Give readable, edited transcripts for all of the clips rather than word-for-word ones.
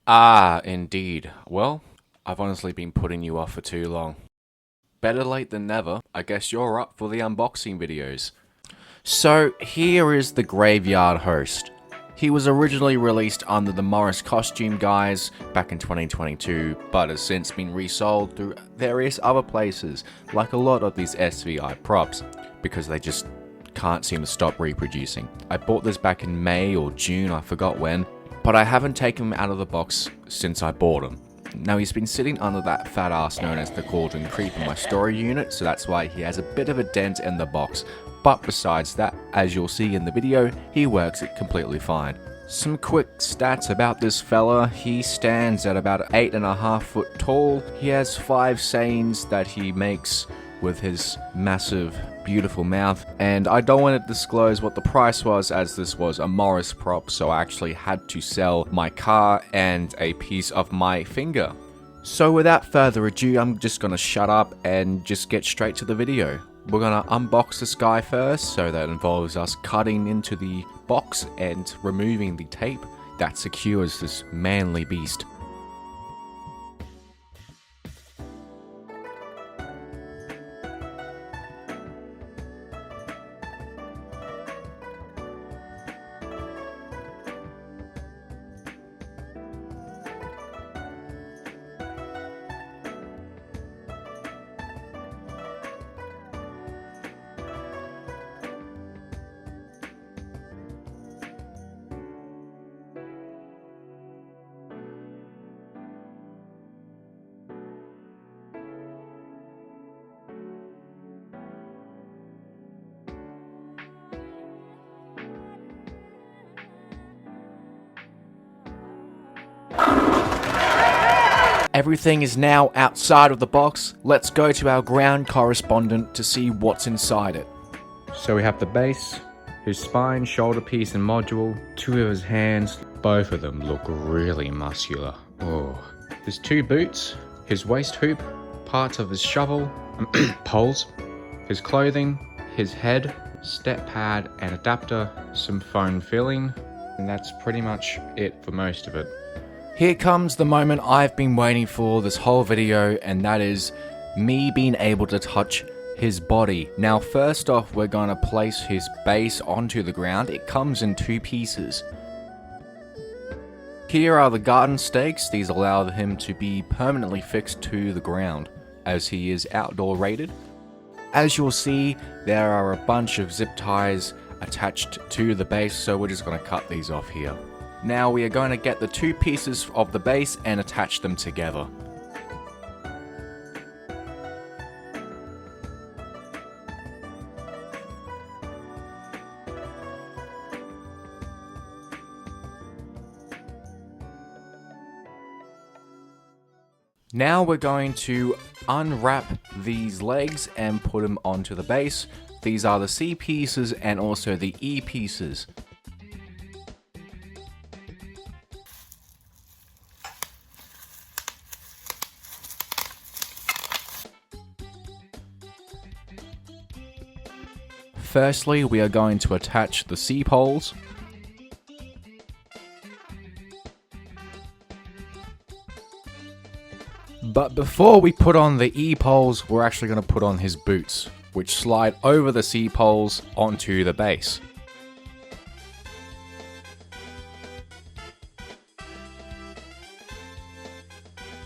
Ah, indeed. Well, I've honestly been putting you off for too long. Better late than never. I guess you're up for the unboxing videos. So, here is the Graveyard Host. He was originally released under the Morris Costume Guys back in 2022, but has since been resold through various other places, like a lot of these SVI props, because they just can't seem to stop reproducing. I bought this back in May or June, I forgot when, but I haven't taken him out of the box since I bought him. Now, he's been sitting under that fat ass known as the Cauldron Creep in my storage unit, so that's why he has a bit of a dent in the box. But besides that, as you'll see in the video, he works it completely fine. Some quick stats about this fella. He stands at about 8.5 foot tall. He has 5 sayings that he makes with his massive, beautiful mouth. And I don't want to disclose what the price was, as this was a Morris prop, so I actually had to sell my car and a piece of my finger. So without further ado, I'm just gonna shut up and just get straight to the video. We're gonna unbox this guy first, so that involves us cutting into the box and removing the tape that secures this manly beast. Everything is now outside of the box. Let's go to our ground correspondent to see what's inside it. So we have the base, his spine, shoulder piece and module, 2 of his hands. Both of them look really muscular. Oh. His 2 boots, his waist hoop, parts of his shovel, poles, his clothing, his head, step pad and adapter, some foam filling, and that's pretty much it for most of it. Here comes the moment I've been waiting for this whole video, and that is me being able to touch his body. Now, first off, we're going to place his base onto the ground. It comes in 2 pieces. Here are the garden stakes. These allow him to be permanently fixed to the ground, as he is outdoor rated. As you'll see, there are a bunch of zip ties attached to the base, so we're just going to cut these off here. Now we are going to get the 2 pieces of the base and attach them together. Now we're going to unwrap these legs and put them onto the base. These are the C pieces and also the E pieces. Firstly, we are going to attach the C-poles. But before we put on the E-poles, we're actually going to put on his boots, which slide over the C-poles onto the base.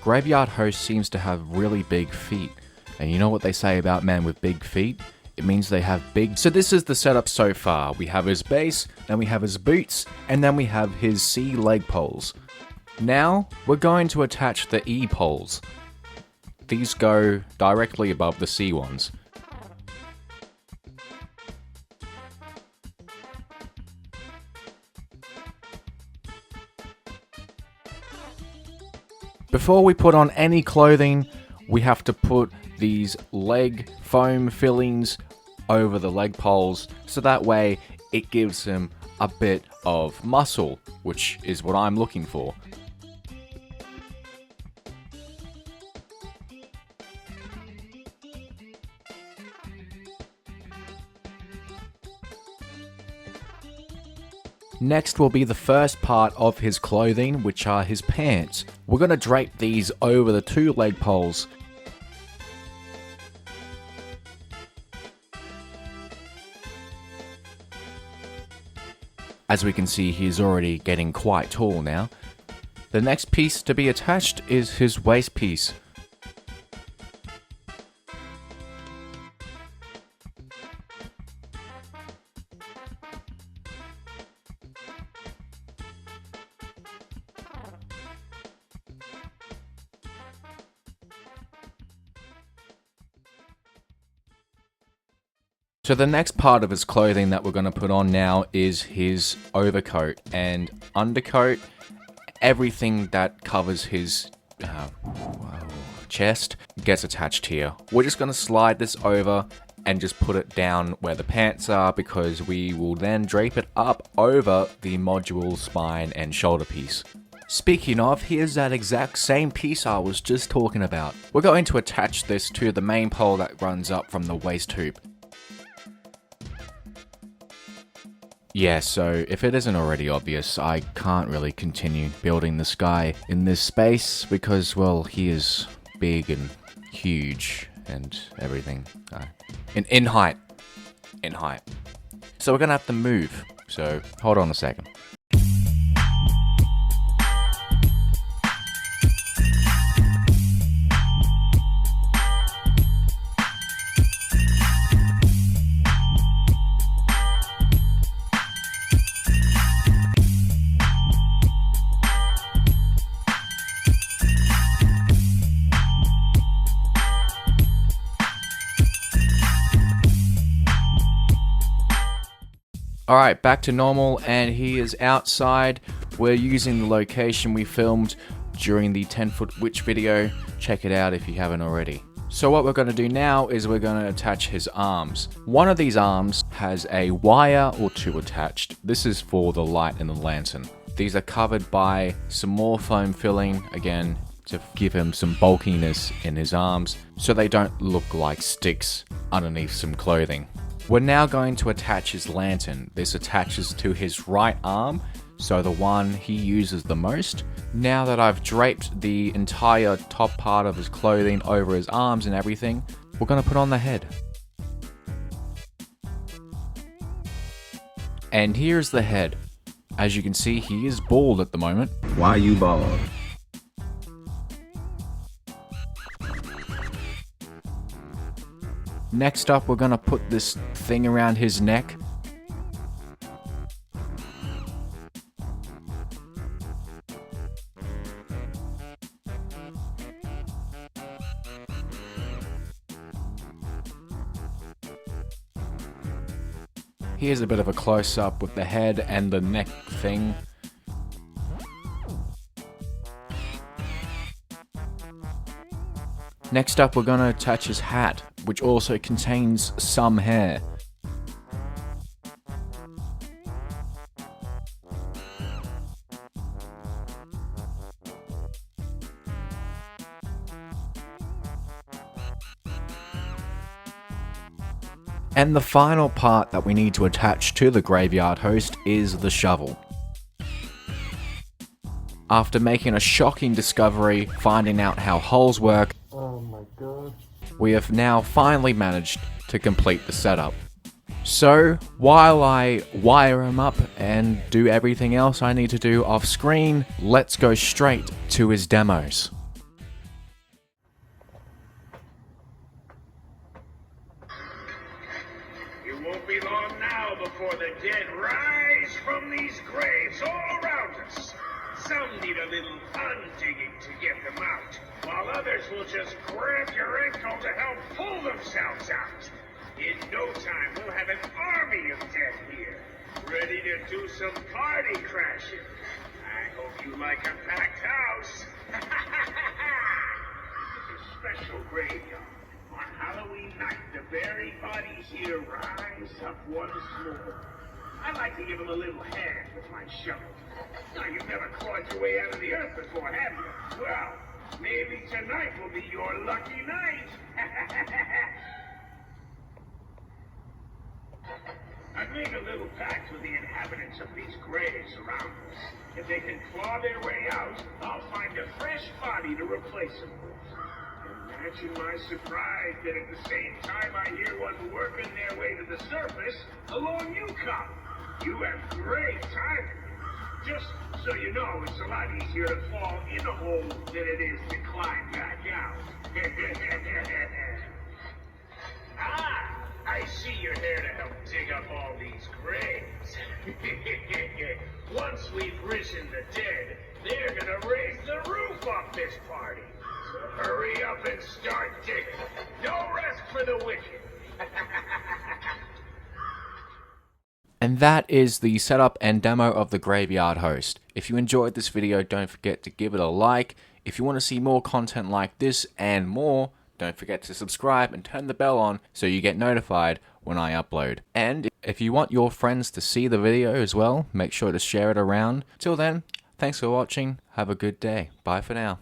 Graveyard Host seems to have really big feet, and you know what they say about men with big feet? It means they have big... So this is the setup so far. We have his base, then we have his boots, and then we have his C leg poles. Now, we're going to attach the E poles. These go directly above the C ones. Before we put on any clothing, we have to put these leg foam fillings over the leg poles, so that way it gives him a bit of muscle, which is what I'm looking for. Next will be the first part of his clothing, which are his pants. We're going to drape these over the 2 leg poles. As we can see, he's already getting quite tall now. The next piece to be attached is his waist piece. So the next part of his clothing that we're going to put on now is his overcoat and undercoat. Everything that covers his chest gets attached here. We're just going to slide this over and just put it down where the pants are, because we will then drape it up over the module spine and shoulder piece. Speaking of, here's that exact same piece I was just talking about. We're going to attach this to the main pole that runs up from the waist hoop. Yeah, so if it isn't already obvious, I can't really continue building this guy in this space because, well, he is big and huge and everything. In height. So we're gonna have to move. So hold on a second. Alright, back to normal, and he is outside. We're using the location we filmed during the 10-foot witch video. Check it out if you haven't already. So what we're going to do now is we're going to attach his arms. One of these arms has a wire or 2 attached. This is for the light in the lantern. These are covered by some more foam filling, again, to give him some bulkiness in his arms, so they don't look like sticks underneath some clothing. We're now going to attach his lantern. This attaches to his right arm, so the one he uses the most. Now that I've draped the entire top part of his clothing over his arms and everything, we're going to put on the head. And here's the head. As you can see, he is bald at the moment. Why you bald? Next up, we're going to put this thing around his neck. Here's a bit of a close-up with the head and the neck thing. Next up, we're going to attach his hat, which also contains some hair. And the final part that we need to attach to the graveyard host is the shovel. After making a shocking discovery, finding out how holes work, Oh my god. we have now finally managed to complete the setup. So, while I wire him up and do everything else I need to do off screen, let's go straight to his demos. It won't be long now before the dead rise from these graves all around us. Some need a little undigging to get them out, while others will just grab your ankle to help pull themselves out. In no time, we'll have an army of dead here, ready to do some party crashing. I hope you like a packed house. It's a special graveyard. On Halloween night, the buried bodies here rise up once more. I like to give them a little hand with my shovel. Now, you've never clawed your way out of the earth before, have you? Well, maybe tonight will be your lucky night. I'd make a little packed with the inhabitants of these graves around us. If they can claw their way out, I'll find a fresh body to replace them with. Imagine my surprise that at the same time I hear one working their way to the surface, along you come. You have great timing. Just so you know, it's a lot easier to fall in a hole than it is to climb back out. Ah, I see you're there to help dig up all these graves. Once we've risen the dead, they're gonna raise the roof off this party. So hurry up and start digging. No rest for the wicked. And that is the setup and demo of the Graveyard Host. If you enjoyed this video, don't forget to give it a like. If you want to see more content like this and more, don't forget to subscribe and turn the bell on so you get notified when I upload. And if you want your friends to see the video as well, make sure to share it around. Till then, thanks for watching. Have a good day. Bye for now.